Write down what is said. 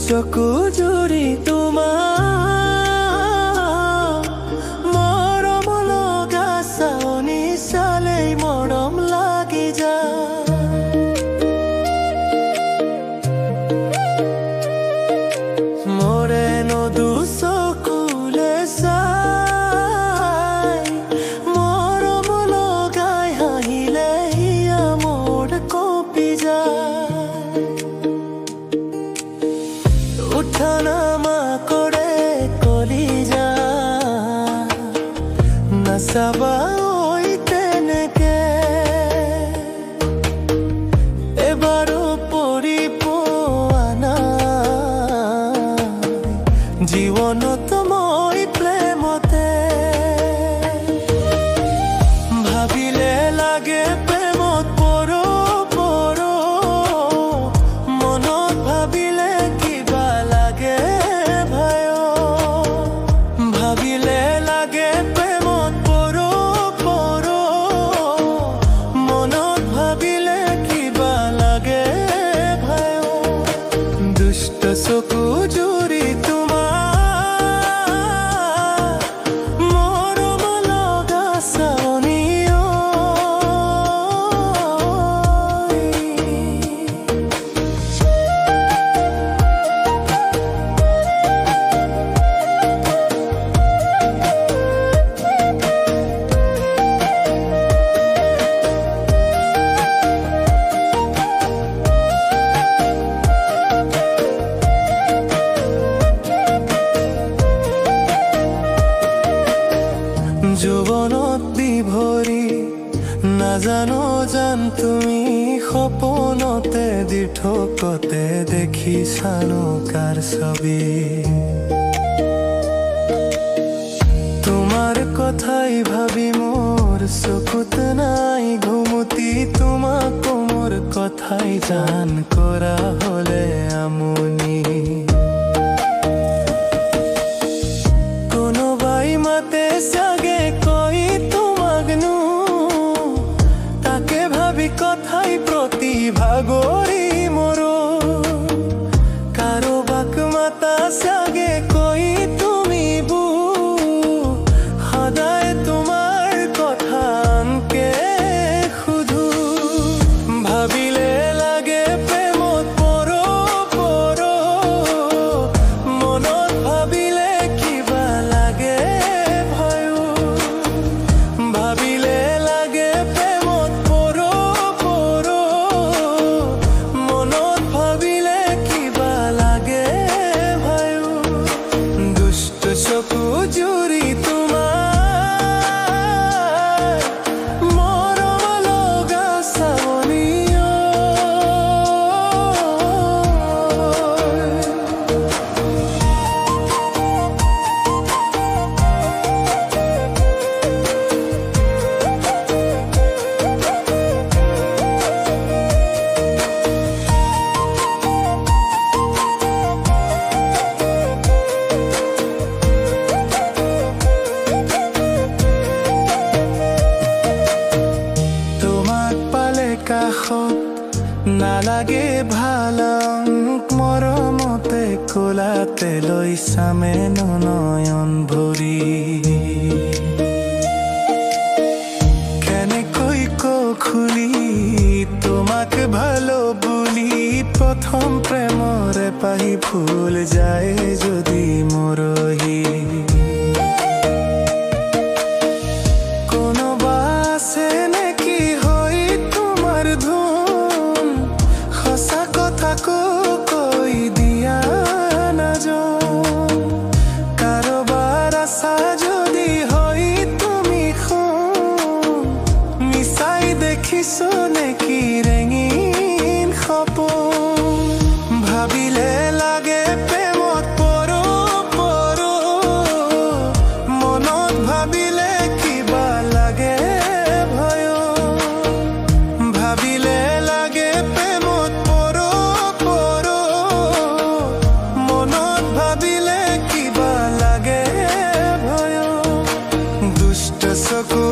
চকু জুৰি তোমাৰ মৰম লগা চাৱনি চালেই মৰম লাগি যায়। মৰে নদু চকুলে চাই মৰম লগাই হাঁহিলে হিয়া মোৰ কঁপি যায়। উঠা নামা কৰে কলিজা নাচাবা ঐ তেনেকে এবাৰো পৰি পোৱা নাই জীৱনত মই প্ৰেমতে। ভাবিলে লাগে প্ৰেমত পৰো পৰো মনত ভাবিলে কিবা লাগে ভয়। ভাবিলে লাগে প্ৰেমত পৰো পৰো মনত ভাবিলে কিবা লাগে ভয়। দুষ্ট চকু জুৰি তোমাৰ মৰম লগা চাৱনি যৌৱনত বিভৰি নাজানো জান তুমি সপোনতে দিঠকতে দেখিছানো কাৰ ছবি। তোমাৰ কথাই ভাবি মোৰ চকুত নাই ঘুমতি তোমাক মোৰ কথাই জান কৰা হলে আমনি। কোনোবাই মাতে চাগে কৈ তোমাকনো তাকে ভাবি কথাই প্ৰতি ভাগৰি মৰো। কাৰোবাক মাতা চাগে কৈ তুমি বু সদায় তোমাৰ কথা আনকে সুধো। ভাবিলে লাগে প্ৰেমত পৰো পৰো মনত ভাবিলে কিবা লাগে ভয়। ভাবিলে লাগে প্ৰেমত পৰো পৰো মনত ভাবিলে কিবা লাগে ভয়। দুষ্ট চকু জুৰি তোমাৰ মৰম লগা চাৱনি তোমাক পালে কাষত নালাগে ভাল মৰমতে কোলাতে লৈ চামে নয়ন ভৰি। কেনেকৈ খুলি তোমাক ভালো বুলি প্ৰথম প্ৰেমৰে পাহি ভুল যায় যদি মৰহি। কোনোবা আছে নেকি হৈ তোমাৰ ধুন সঁচা কথা কৈ দিয়া নাযাওঁ। কাৰোবাৰ আশা যদি হৈ তুমি শুন মিছাই দেখিছো নেকি ৰেঙিন সপোন। ভাবিলে লাগে প্ৰেমত পৰো পৰো মনত ভাবিলে কিবা লাগে ভয়। ভাবিলে লাগে প্ৰেমত পৰো পৰো মনত ভাবিলে কিবা লাগে ভয়। দুষ্ট চকু